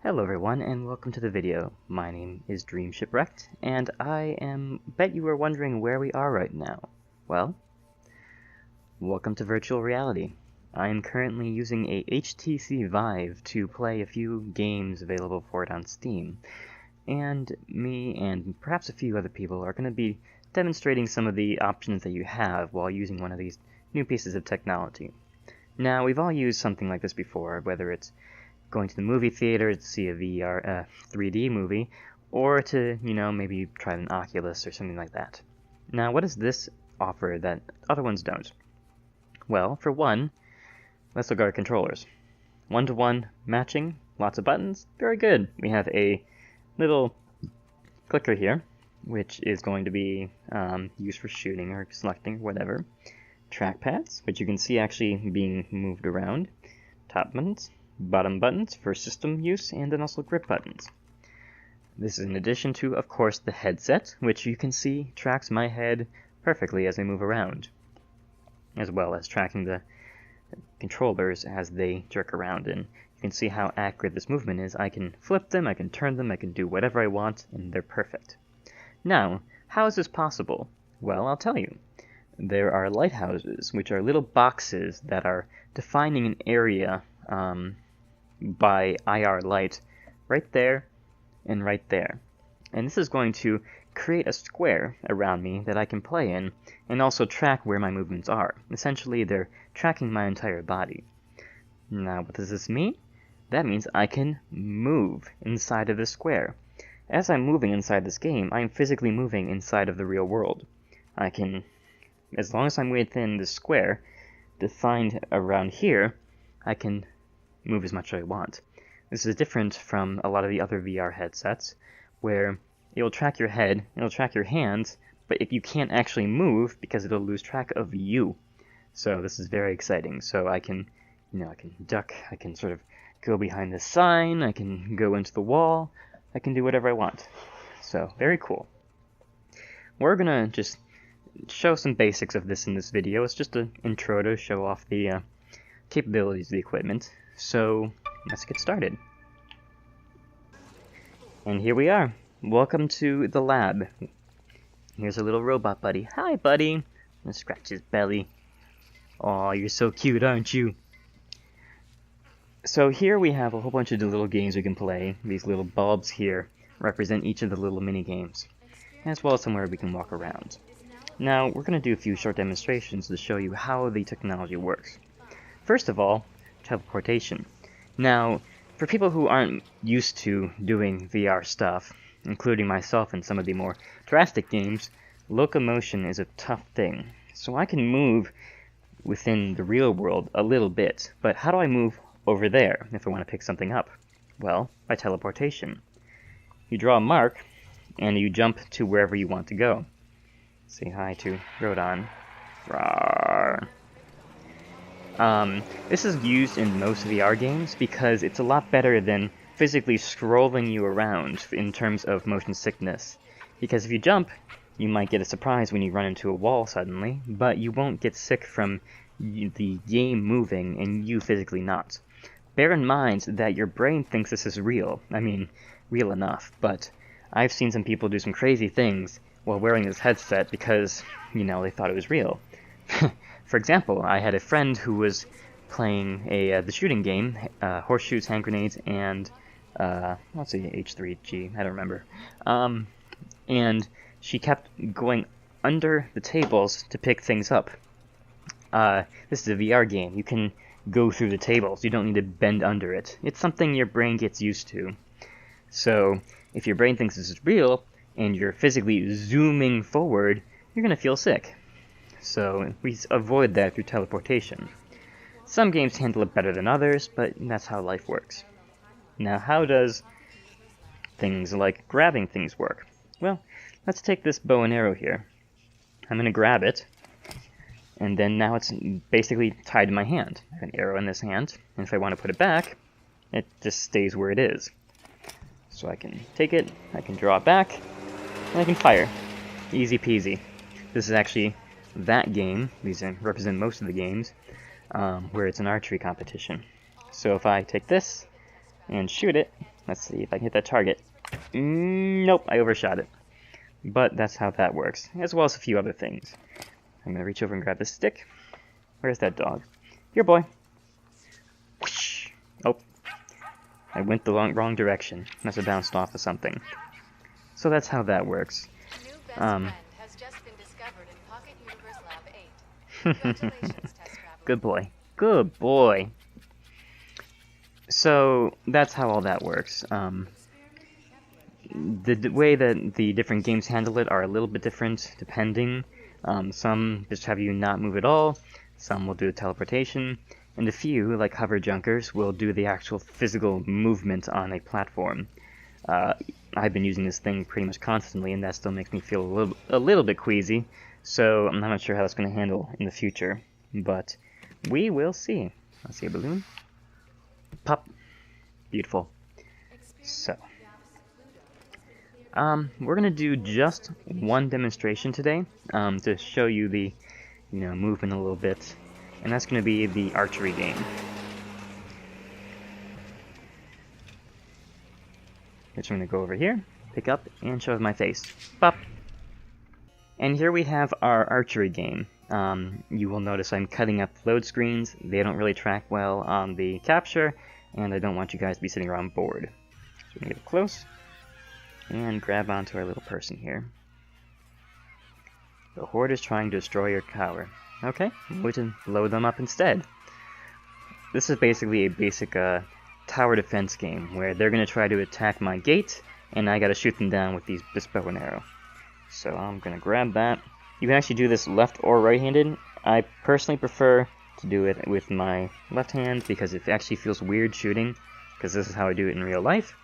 Hello everyone and welcome to the video. My name is Dream Shipwrecked and bet you were wondering where we are right now. Well, welcome to virtual reality. I am currently using a HTC Vive to play a few games available for it on Steam. And me and perhaps a few other people are going to be demonstrating some of the options that you have while using one of these new pieces of technology. Now, we've all used something like this before, whether it's going to the movie theater to see a 3D movie, or to, maybe try an Oculus or something like that. Now, what does this offer that other ones don't? Well, for one, let's look at our controllers. One-to-one matching, lots of buttons, very good. We have a little clicker here, which is going to be used for shooting or selecting, whatever. Trackpads, which you can see actually being moved around. Top buttons, bottom buttons for system use, and then also grip buttons. This is in addition to, of course, the headset, which you can see tracks my head perfectly as I move around, as well as tracking the controllers as they jerk around, and you can see how accurate this movement is. I can flip them, I can turn them, I can do whatever I want, and they're perfect. Now, how is this possible? Well, I'll tell you. There are lighthouses, which are little boxes that are defining an area by IR light right there and right there. And this is going to create a square around me that I can play in and also track where my movements are. Essentially, they're tracking my entire body. Now, what does this mean? That means I can move inside of the square. As I'm moving inside this game, I'm physically moving inside of the real world. I can, as long as I'm within the square defined around here, I can move as much as I want. This is different from a lot of the other VR headsets, where it'll track your head, it'll track your hands, but if you can't actually move because it'll lose track of you. So this is very exciting. So I can, I can duck, I can sort of go behind the sign, I can go into the wall, I can do whatever I want. So very cool. We're gonna just show some basics of this in this video. It's just an intro to show off the capabilities of the equipment. So let's get started. And here we are. Welcome to the lab. Here's a little robot buddy. Hi, buddy. I'm gonna scratch his belly. Aw, you're so cute, aren't you? So here we have a whole bunch of little games we can play. These little bulbs here represent each of the little mini games, as well as somewhere we can walk around. Now, we're going to do a few short demonstrations to show you how the technology works. First of all, teleportation. Now, for people who aren't used to doing VR stuff, including myself in some of the more drastic games, locomotion is a tough thing. So I can move within the real world a little bit, but how do I move over there if I want to pick something up? Well, by teleportation. You draw a mark, and you jump to wherever you want to go. Say hi to Rodon. Rawr. This is used in most VR games because it's a lot better than physically scrolling you around in terms of motion sickness. Because if you jump, you might get a surprise when you run into a wall suddenly, but you won't get sick from the game moving and you physically not. Bear in mind that your brain thinks this is real. I mean, real enough, but I've seen some people do some crazy things while wearing this headset because, they thought it was real. For example, I had a friend who was playing the shooting game, horseshoes, hand grenades, and let's see, H3G, I don't remember. And she kept going under the tables to pick things up. This is a VR game. You can go through the tables. You don't need to bend under it. It's something your brain gets used to. So if your brain thinks this is real, and you're physically zooming forward, you're going to feel sick. So we avoid that through teleportation. Some games handle it better than others, but that's how life works. Now, how does things like grabbing things work? Well, let's take this bow and arrow here. I'm going to grab it, and then now it's basically tied to my hand. I have an arrow in this hand, and if I want to put it back, it just stays where it is. So I can take it, I can draw it back, and I can fire. Easy peasy. This is actually that game. These represent most of the games where it's an archery competition. So if I take this and shoot it, Let's see if I can hit that target. Nope, I overshot it. But that's how that works, as well as a few other things. I'm gonna reach over and grab this stick. Where's that dog? Here, boy. Whoosh. Oh, I went the wrong direction. Must have bounced off of something. So that's how that works. New best friend has just been discovered in Pocket Universe Lab 8. Congratulations, test traveler. Good boy. Good boy. So that's how all that works. The way that the different games handle it are a little bit different depending. Some just have you not move at all, some will do teleportation, and a few, like hover junkers, will do the actual physical movement on a platform. I've been using this thing pretty much constantly, and that still makes me feel a little bit queasy, so I'm not sure how that's going to handle in the future, but we will see. I see a balloon. Pop. Beautiful. So, we're gonna do just one demonstration today, to show you the, movement a little bit, and that's gonna be the archery game. Which I'm gonna go over here, pick up, and show my face. Pop! And here we have our archery game. You will notice I'm cutting up load screens. They don't really track well on the capture, and I don't want you guys to be sitting around bored. So we're gonna get close and grab onto our little person here. The horde is trying to destroy your tower. Okay, we can blow them up instead. This is basically a basic tower defense game where they're going to try to attack my gate, and I got to shoot them down with this bow and arrow. So I'm going to grab that. You can actually do this left or right-handed. I personally prefer to do it with my left hand because it actually feels weird shooting, because this is how I do it in real life.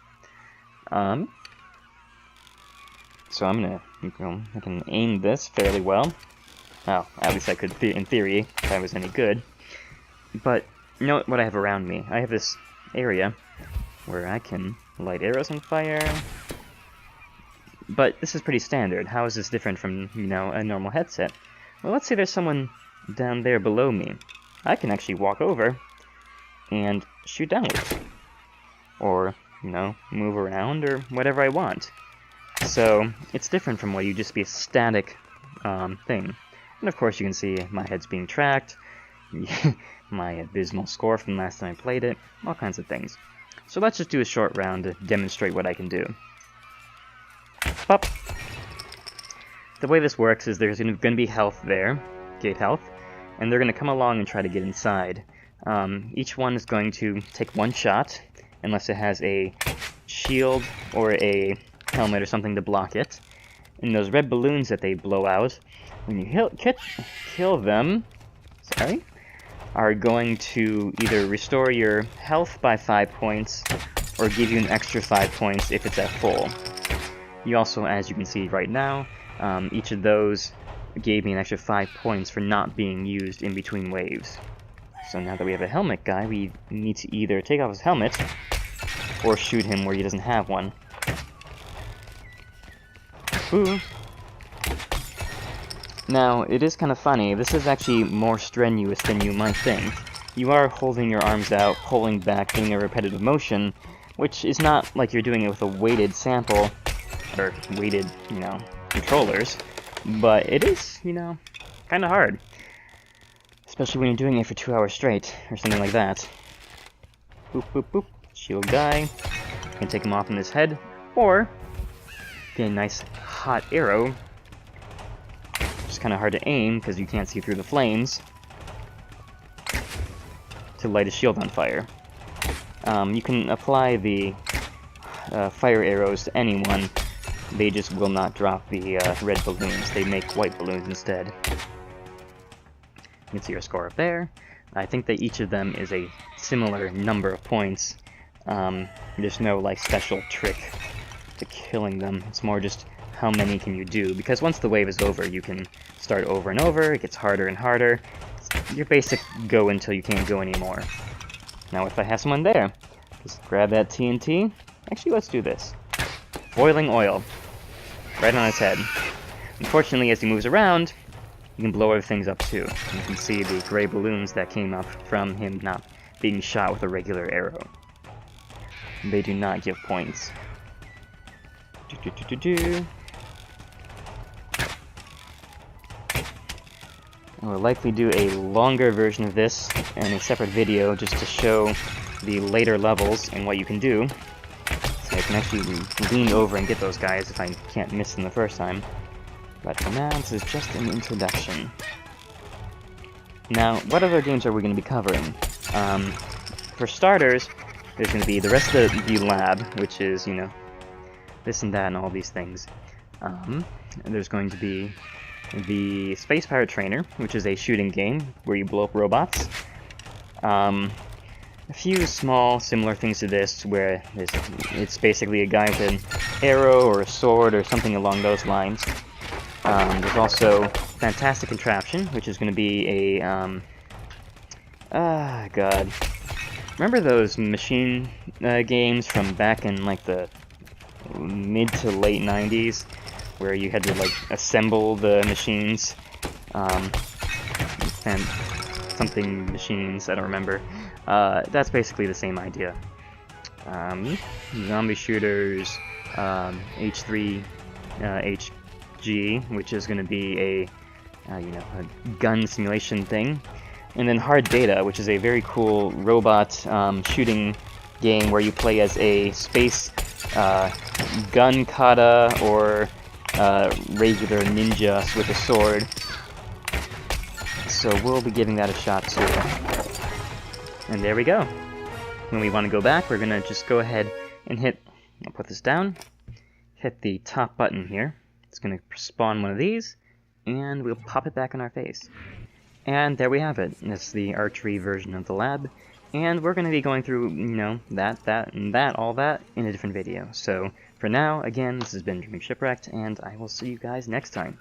So I'm gonna, I can aim this fairly well. Well, at least I could in theory, if I was any good. But, you know what I have around me? I have this area where I can light arrows on fire. But this is pretty standard. How is this different from, a normal headset? Well, let's say there's someone down there below me. I can actually walk over and shoot downwards. Or, move around or whatever I want. So, it's different from what you just be a static thing. And of course you can see my head's being tracked, my abysmal score from last time I played it, all kinds of things. So let's just do a short round to demonstrate what I can do. Pop! The way this works is there's going to be health there, gate health, and they're going to come along and try to get inside. Each one is going to take one shot, unless it has a shield or a helmet or something to block it. And those red balloons that they blow out, when you kill them, are going to either restore your health by 5 points, or give you an extra 5 points if it's at full. You also, as you can see right now, each of those gave me an extra 5 points for not being used in between waves. So now that we have a helmet guy, we need to either take off his helmet, or shoot him where he doesn't have one. Ooh. Now, it is kind of funny, this is actually more strenuous than you might think. You are holding your arms out, pulling back, doing a repetitive motion, which is not like you're doing it with a weighted sample, or weighted, controllers, but it is, kind of hard. Especially when you're doing it for 2 hours straight, or something like that. Boop, boop, boop. Shield guy. You can take him off in his head, or get a nice hot arrow. It's kind of hard to aim because you can't see through the flames. To light a shield on fire. You can apply the fire arrows to anyone. They just will not drop the red balloons. They make white balloons instead. You can see your score up there. I think that each of them is a similar number of points. There's no special trick to killing them. It's more just how many can you do, because once the wave is over you can start over and over. It gets harder and harder. It's your basic go until you can't go anymore. Now if I have someone there, just grab that TNT. Actually, let's do this. Boiling oil. Right on his head. Unfortunately, as he moves around, you can blow other things up too. You can see the gray balloons that came up from him not being shot with a regular arrow. they do not give points. I will likely do a longer version of this and a separate video just to show the later levels and what you can do. So I can actually lean over and get those guys if I can't miss them the first time. But for now, this is just an introduction. Now, what other games are we going to be covering? For starters, there's going to be the rest of the lab, which is, you know, this and that and all these things. There's going to be the Space Pirate Trainer, which is a shooting game where you blow up robots. A few small similar things to this, where it's basically a guy with an arrow or a sword or something along those lines. There's also Fantastic Contraption, which is going to be a, God. Remember those machine games from back in, like, the mid to late 90s, where you had to, like, assemble the machines? And something machines, I don't remember. That's basically the same idea. Zombie shooters, H3, HG, which is going to be a gun simulation thing, and then Hard Data, which is a very cool robot shooting game where you play as a space gun kata or regular ninja with a sword. So we'll be giving that a shot too. And there we go. When we want to go back, we're going to just go ahead and I'll put this down, hit the top button here. It's going to spawn one of these, and we'll pop it back in our face. And there we have it. It's the archery version of the lab, and we're going to be going through, you know, all that in a different video. So for now, again, this has been Dream Shipwrecked, and I will see you guys next time.